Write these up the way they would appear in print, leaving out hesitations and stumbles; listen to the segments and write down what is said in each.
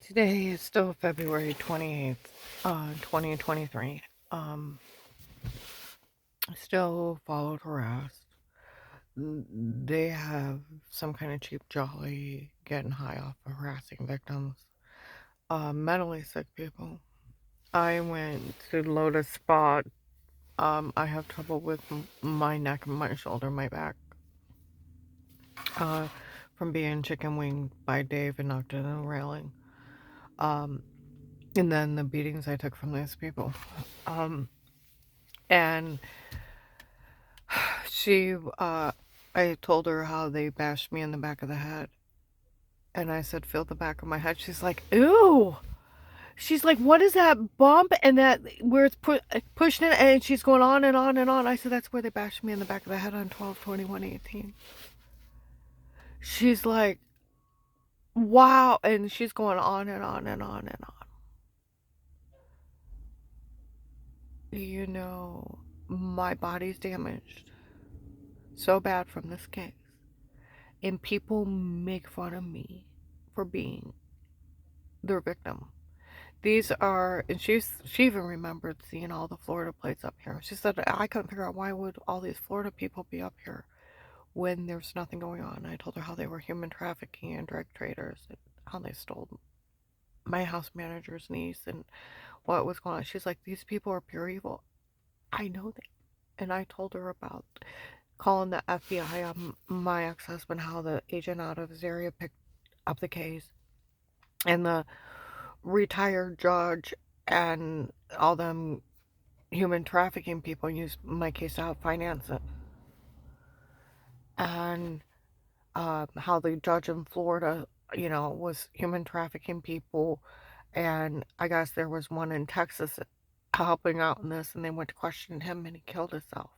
Today is still February 28th, 2023. Still followed, harassed. They have some kind of cheap jolly getting high off of harassing victims. Mentally sick people. I went to Lotus Spot. I have trouble with my neck, my shoulder, my back. Uh, from being chicken winged by Dave and knocked into the railing. Um, and then the beatings I took from these people. And I told her how they bashed me in the back of the head. And I said, feel the back of my head. She's like, ew. She's like, what is that bump? And that where it's pushing it, and she's going on and on and on. I said, that's where they bashed me in the back of the head on 12/21/18. She's like, wow. And she's going on and on and on and on. You know, my body's damaged so bad from this case. And people make fun of me for being their victim. These are, and she even remembered seeing all the Florida plates up here. She said, I couldn't figure out why would all these Florida people be up here when there's nothing going on. I told her how they were human trafficking and drug traders and how they stole my house manager's niece and what was going on. She's like, these people are pure evil. I know that. And I told her about calling the FBI on my ex-husband, how the agent out of his area picked up the case, and the retired judge and all them human trafficking people use my case to help finance it. And how the judge in Florida, was human trafficking people. And I guess there was one in Texas helping out in this, and they went to question him and he killed himself.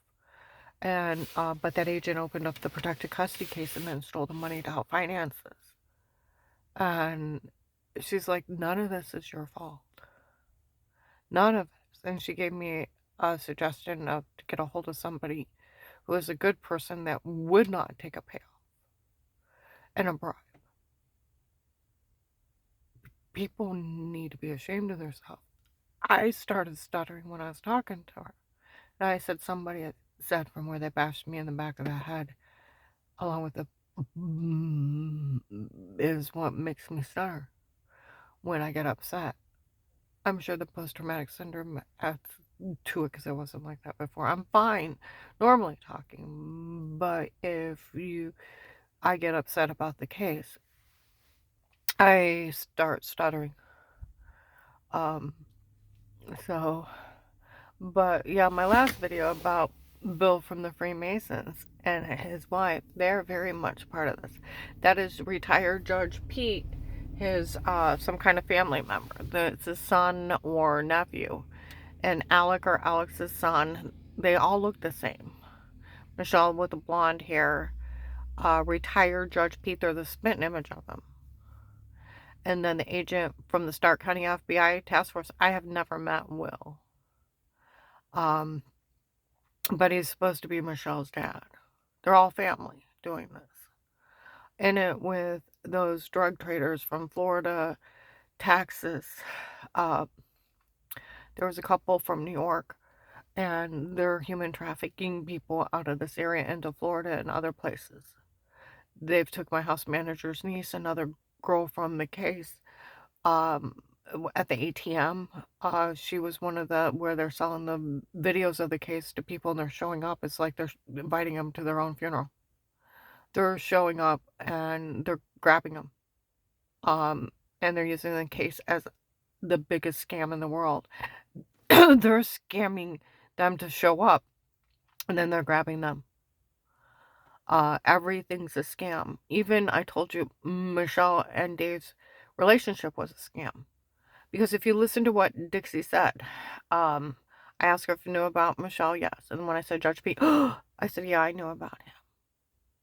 And but that agent opened up the protected custody case and then stole the money to help finance this. And she's like, none of this is your fault. None of this. And she gave me a suggestion of to get a hold of somebody who is a good person that would not take a payoff and a bribe. People need to be ashamed of themselves. I started stuttering when I was talking to her. And I said, somebody had said from where they bashed me in the back of the head, along with the is what makes me stutter when I get upset. I'm sure the post-traumatic syndrome adds to it because I wasn't like that before. I'm fine normally talking, but if I get upset about the case, I start stuttering. But yeah, my last video about Bill from the Freemasons and his wife, they're very much part of this. That is retired Judge Pete, his some kind of family member. It's his son or nephew. And Alec or Alex's son, they all look the same. Michelle with the blonde hair, retired Judge Pete, they're the spitting image of him. And then the agent from the Stark County FBI task force, I have never met Will. But he's supposed to be Michelle's dad. They're all family doing this. In it with those drug traders from Florida, Texas. There was a couple from New York, and they're human trafficking people out of this area into Florida and other places. They've took my house manager's niece, another girl from the case, at the ATM. She was one of the where they're selling the videos of the case to people and they're showing up. It's like they're inviting them to their own funeral. They're showing up and they're grabbing them. And they're using the case as the biggest scam in the world. They're scamming them to show up and then they're grabbing them. Everything's a scam. Even I told you Michelle and Dave's relationship was a scam. Because if you listen to what Dixie said, I asked her if she knew about Michelle, yes. And when I said Judge Pete, I said, yeah, I knew about him.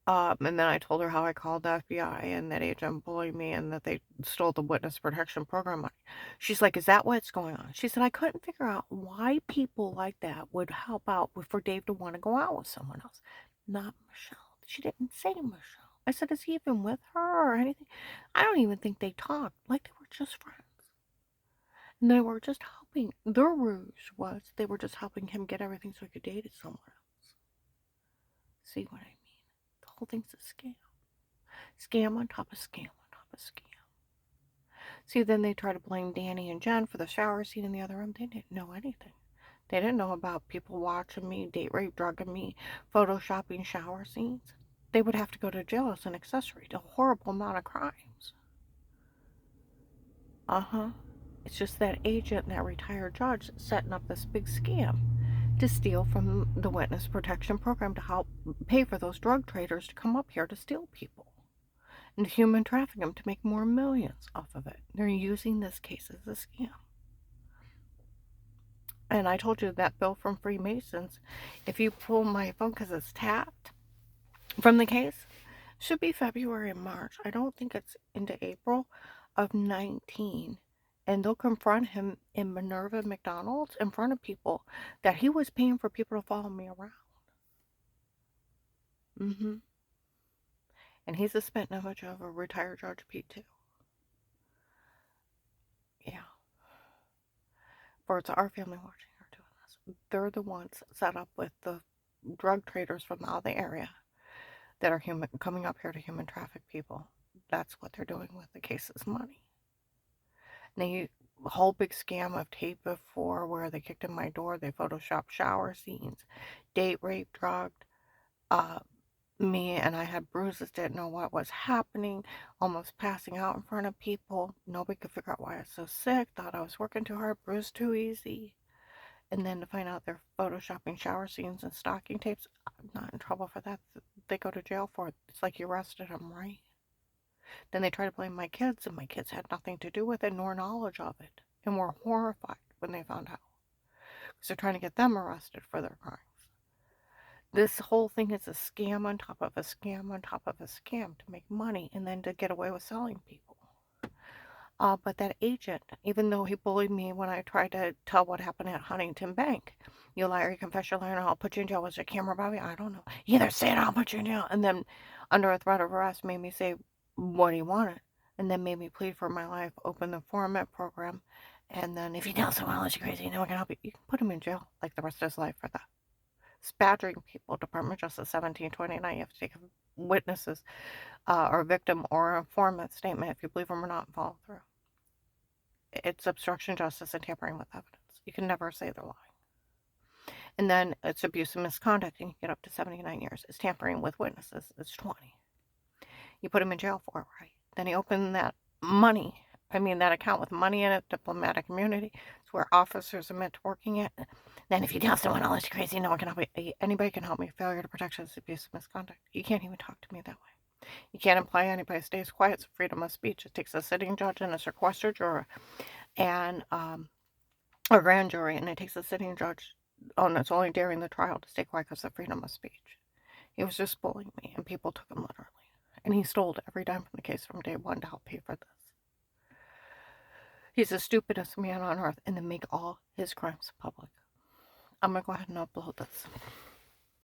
And then I told her how I called the FBI and that agent bullied me and that they stole the witness protection program money. She's like, is that what's going on? She said, I couldn't figure out why people like that would help out for Dave to want to go out with someone else. Not Michelle. She didn't say Michelle. I said, is he even with her or anything? I don't even think they talked. Like they were were just friends. And they were just helping. Their ruse was they were just helping him get everything so he could date someone else. See what I mean? The whole thing's a scam. Scam on top of scam on top of scam. See, then they try to blame Danny and Jen for the shower scene in the other room. They didn't know anything. They didn't know about people watching me, date rape, drugging me, photoshopping shower scenes. They would have to go to jail as an accessory to a horrible amount of crimes. It's just that agent, that retired judge, setting up this big scam to steal from the witness protection program to help pay for those drug traders to come up here to steal people and human traffic them to make more millions off of it. They're using this case as a scam. And I told you that bill from Freemasons, if you pull my phone because it's tapped from the case, should be February and March. I don't think it's into April of 19. And they'll confront him in Minerva McDonald's in front of people that he was paying for people to follow me around. And he's a spent image of a retired Judge Pete too. Yeah. For it's our family watching her doing this. They're the ones set up with the drug traders from out of the area that are coming up here to human traffic people. That's what they're doing with the case's money. And a whole big scam of tape before where they kicked in my door. They photoshopped shower scenes, date rape, drugged me, and I had bruises, didn't know what was happening, almost passing out in front of people. Nobody could figure out why I was so sick, thought I was working too hard, bruised too easy. And then to find out they're photoshopping shower scenes and stocking tapes, I'm not in trouble for that. They go to jail for it. It's like you arrested them, right? Then they try to blame my kids, and my kids had nothing to do with it, nor knowledge of it, and were horrified when they found out. Because they're trying to get them arrested for their crimes. This whole thing is a scam on top of a scam on top of a scam to make money and then to get away with selling people. But that agent, even though he bullied me when I tried to tell what happened at Huntington Bank, you liar, you confess, you liar, and I'll put you in jail. Was there a camera, Bobby? I don't know. Either say it, I'll put you in jail. And then, under a threat of arrest, made me say what he wanted, and then made me plead for my life, open the format program, and then if you tell someone else you're crazy, no one can help you, you can put him in jail like the rest of his life for that. It's badgering people, Department of Justice 1729. You have to take witnesses or victim or informant statement if you believe them or not and follow through. It's obstruction of justice and tampering with evidence. You can never say they're lying. And then it's abuse and misconduct, and you get up to 79 years. It's tampering with witnesses. It's 20. You put him in jail for it, right? Then he opened that account with money in it, diplomatic immunity. It's where officers are meant to working it. Then if you tell someone, oh, it's crazy, no one can help me. Anybody can help me. Failure to protect is abuse and misconduct. You can't even talk to me that way. You can't imply anybody stays quiet. It's freedom of speech. It takes a sitting judge and a sequestered juror and a grand jury, and it takes a sitting judge, and it's only during the trial to stay quiet because of freedom of speech. He was just bullying me, and people took him literally. And he stole every dime from the case from day one to help pay for this. He's the stupidest man on earth, and to make all his crimes public. I'm going to go ahead and upload this.